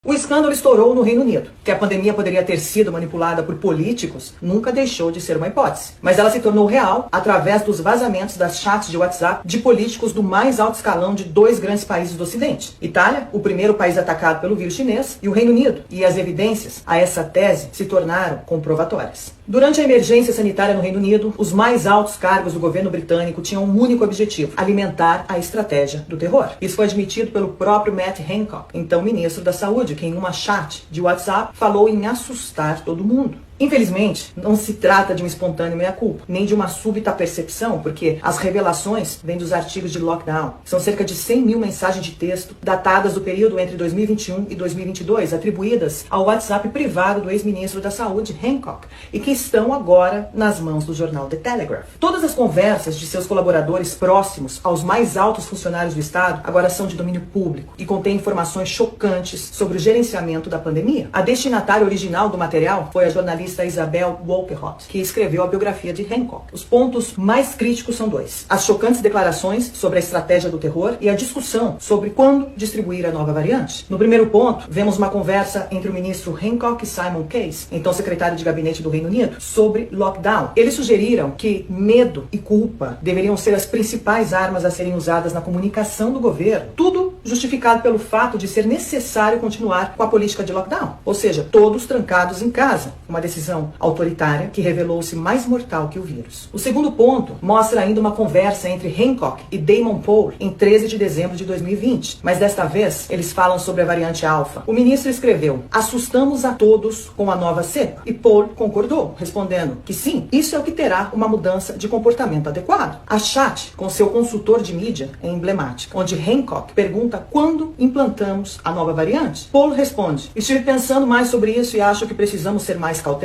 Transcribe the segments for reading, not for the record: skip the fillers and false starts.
O escândalo estourou no Reino Unido. Que a pandemia poderia ter sido manipulada por políticos nunca deixou de ser uma hipótese. Mas ela se tornou real através dos vazamentos das chats de WhatsApp de políticos do mais alto escalão de dois grandes países do Ocidente. Itália, o primeiro país atacado pelo vírus chinês, e o Reino Unido. E as evidências a essa tese se tornaram comprovatórias. Durante a emergência sanitária no Reino Unido, os mais altos cargos do governo britânico tinham um único objetivo: alimentar a estratégia do terror. Isso foi admitido pelo próprio Matt Hancock, então ministro da Saúde, que em uma chat de WhatsApp falou em assustar todo mundo. Infelizmente, não se trata de um espontâneo meia-culpa, nem de uma súbita percepção, porque as revelações vêm dos artigos de lockdown. São cerca de 100 mil mensagens de texto datadas do período entre 2021 e 2022, atribuídas ao WhatsApp privado do ex-ministro da Saúde, Hancock, e que estão agora nas mãos do jornal The Telegraph. Todas as conversas de seus colaboradores próximos aos mais altos funcionários do Estado agora são de domínio público e contêm informações chocantes sobre o gerenciamento da pandemia. A destinatária original do material foi a jornalista Isabel Wolperhot, que escreveu a biografia de Hancock. Os pontos mais críticos são dois: as chocantes declarações sobre a estratégia do terror e a discussão sobre quando distribuir a nova variante. No primeiro ponto, vemos uma conversa entre o ministro Hancock e Simon Case, então secretário de gabinete do Reino Unido, sobre lockdown. Eles sugeriram que medo e culpa deveriam ser as principais armas a serem usadas na comunicação do governo, tudo justificado pelo fato de ser necessário continuar com a política de lockdown, ou seja, todos trancados em casa, uma decisão autoritária que revelou-se mais mortal que o vírus. O segundo ponto mostra ainda uma conversa entre Hancock e Damon Poll em 13 de dezembro de 2020, mas desta vez eles falam sobre a variante alfa. O ministro escreveu: "Assustamos a todos com a nova cepa", e Poll concordou, respondendo que sim, isso é o que terá uma mudança de comportamento adequado. A chat com seu consultor de mídia é emblemática, onde Hancock pergunta quando implantamos a nova variante. Poll responde: "Estive pensando mais sobre isso e acho que precisamos ser mais cautelosos."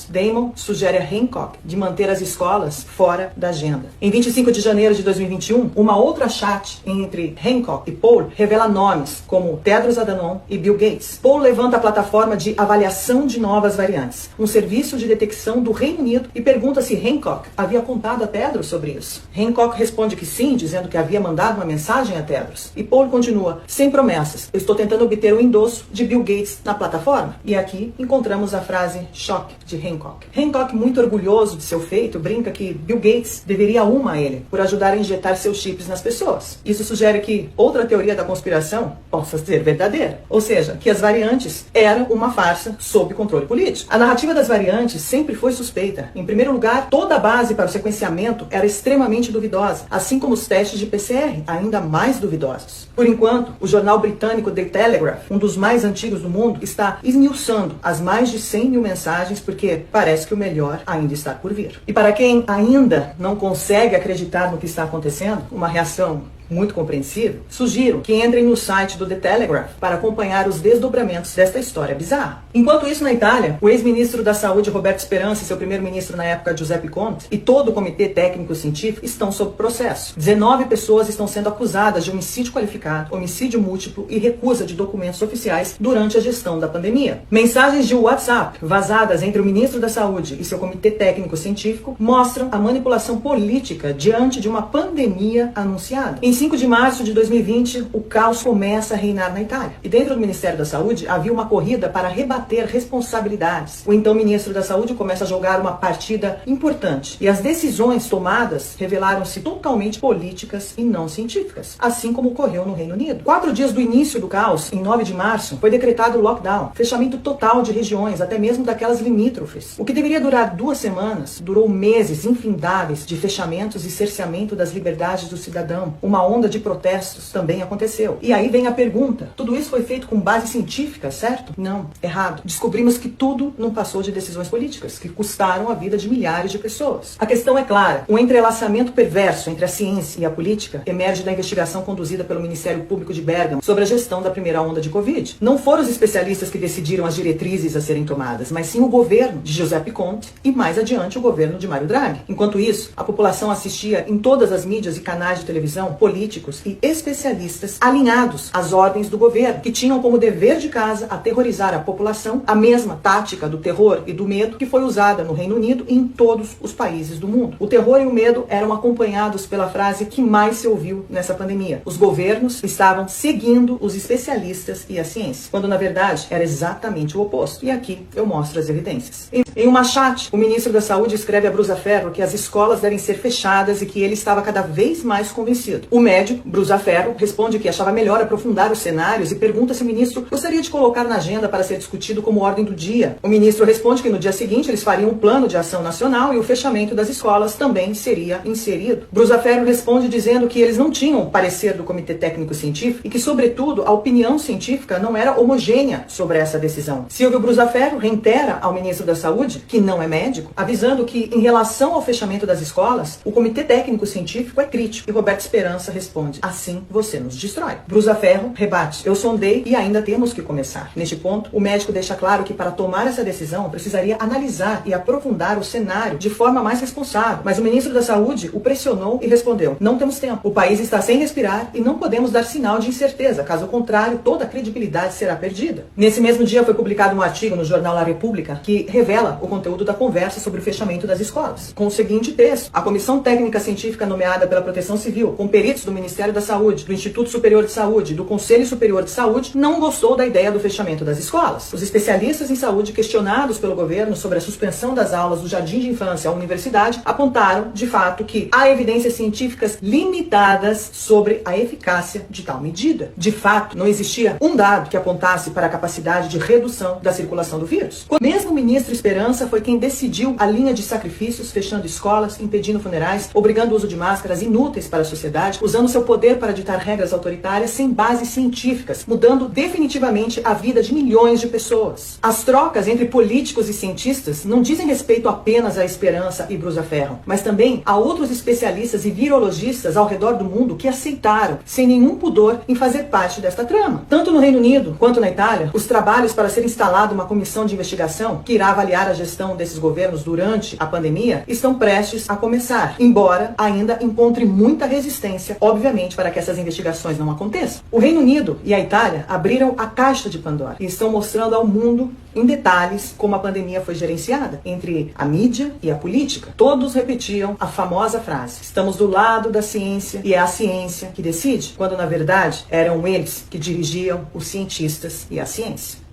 Damon sugere a Hancock de manter as escolas fora da agenda. Em 25 de janeiro de 2021, uma outra chat entre Hancock e Poll revela nomes como Tedros Adhanom e Bill Gates. Poll levanta a plataforma de avaliação de novas variantes, um serviço de detecção do Reino Unido, e pergunta se Hancock havia contado a Tedros sobre isso. Hancock responde que sim, dizendo que havia mandado uma mensagem a Tedros. E Poll continua: "Sem promessas, eu estou tentando obter o endosso de Bill Gates na plataforma." E aqui encontramos a frase choque de Hancock. Hancock, muito orgulhoso de seu feito, brinca que Bill Gates deveria uma a ele por ajudar a injetar seus chips nas pessoas. Isso sugere que outra teoria da conspiração possa ser verdadeira, ou seja, que as variantes eram uma farsa sob controle político. A narrativa das variantes sempre foi suspeita. Em primeiro lugar, toda a base para o sequenciamento era extremamente duvidosa, assim como os testes de PCR, ainda mais duvidosos. Por enquanto, o jornal britânico The Telegraph, um dos mais antigos do mundo, está esmiuçando as mais de 100 mil mensagens, porque parece que o melhor ainda está por vir. E para quem ainda não consegue acreditar no que está acontecendo, uma reação muito compreensível, sugiro que entrem no site do The Telegraph para acompanhar os desdobramentos desta história bizarra. Enquanto isso, na Itália, o ex-ministro da Saúde, Roberto Speranza, e seu primeiro-ministro na época, Giuseppe Conte, e todo o comitê técnico-científico estão sob processo. 19 pessoas estão sendo acusadas de homicídio qualificado, homicídio múltiplo e recusa de documentos oficiais durante a gestão da pandemia. Mensagens de WhatsApp vazadas entre o ministro da Saúde e seu comitê técnico-científico mostram a manipulação política diante de uma pandemia anunciada. Em 5 de março de 2020, o caos começa a reinar na Itália. E dentro do Ministério da Saúde havia uma corrida para rebater responsabilidades. O então ministro da Saúde começa a jogar uma partida importante. E as decisões tomadas revelaram-se totalmente políticas e não científicas, assim como ocorreu no Reino Unido. 4 dias do início do caos, em 9 de março, foi decretado o lockdown, fechamento total de regiões, até mesmo daquelas limítrofes. O que deveria durar 2 semanas, durou meses infindáveis de fechamentos e cerceamento das liberdades do cidadão. Uma onda de protestos também aconteceu. E aí vem a pergunta: tudo isso foi feito com base científica, certo? Não, errado. Descobrimos que tudo não passou de decisões políticas, que custaram a vida de milhares de pessoas. A questão é clara: o entrelaçamento perverso entre a ciência e a política emerge da investigação conduzida pelo Ministério Público de Bergamo sobre a gestão da primeira onda de Covid. Não foram os especialistas que decidiram as diretrizes a serem tomadas, mas sim o governo de Giuseppe Conte e, mais adiante, o governo de Mario Draghi. Enquanto isso, a população assistia em todas as mídias e canais de televisão políticos políticos e especialistas alinhados às ordens do governo, que tinham como dever de casa aterrorizar a população, a mesma tática do terror e do medo que foi usada no Reino Unido e em todos os países do mundo. O terror e o medo eram acompanhados pela frase que mais se ouviu nessa pandemia: os governos estavam seguindo os especialistas e a ciência, quando na verdade era exatamente o oposto. E aqui eu mostro as evidências. Em uma chat, o ministro da Saúde escreve a Brusaferro que as escolas devem ser fechadas e que ele estava cada vez mais convencido. O médico, Brusaferro, responde que achava melhor aprofundar os cenários e pergunta se o ministro gostaria de colocar na agenda para ser discutido como ordem do dia. O ministro responde que no dia seguinte eles fariam um plano de ação nacional e o fechamento das escolas também seria inserido. Brusaferro responde dizendo que eles não tinham parecer do Comitê Técnico Científico e que, sobretudo, a opinião científica não era homogênea sobre essa decisão. Silvio Brusaferro reitera ao ministro da Saúde, que não é médico, avisando que, em relação ao fechamento das escolas, o Comitê Técnico Científico é crítico. E Roberto Esperança responde: assim você nos destrói. Brusaferro rebate: eu sondei e ainda temos que começar. Neste ponto, o médico deixa claro que para tomar essa decisão precisaria analisar e aprofundar o cenário de forma mais responsável. Mas o ministro da Saúde o pressionou e respondeu: não temos tempo. O país está sem respirar e não podemos dar sinal de incerteza. Caso contrário, toda a credibilidade será perdida. Nesse mesmo dia foi publicado um artigo no jornal La República que revela o conteúdo da conversa sobre o fechamento das escolas, com o seguinte texto: a Comissão Técnica Científica nomeada pela Proteção Civil, com peritos do Ministério da Saúde, do Instituto Superior de Saúde, do Conselho Superior de Saúde, não gostou da ideia do fechamento das escolas. Os especialistas em saúde, questionados pelo governo sobre a suspensão das aulas do jardim de infância à universidade, apontaram, de fato, que há evidências científicas limitadas sobre a eficácia de tal medida. De fato, não existia um dado que apontasse para a capacidade de redução da circulação do vírus. O mesmo ministro Esperança foi quem decidiu a linha de sacrifícios, fechando escolas, impedindo funerais, obrigando o uso de máscaras inúteis para a sociedade, usando seu poder para ditar regras autoritárias sem bases científicas, mudando definitivamente a vida de milhões de pessoas. As trocas entre políticos e cientistas não dizem respeito apenas a Esperança e Brusaferro, mas também a outros especialistas e virologistas ao redor do mundo que aceitaram, sem nenhum pudor, em fazer parte desta trama. Tanto no Reino Unido quanto na Itália, os trabalhos para ser instalada uma comissão de investigação que irá avaliar a gestão desses governos durante a pandemia estão prestes a começar, embora ainda encontre muita resistência, obviamente, para que essas investigações não aconteçam. O Reino Unido e a Itália abriram a caixa de Pandora e estão mostrando ao mundo em detalhes como a pandemia foi gerenciada entre a mídia e a política. Todos repetiam a famosa frase: estamos do lado da ciência e é a ciência que decide, quando na verdade eram eles que dirigiam os cientistas e a ciência.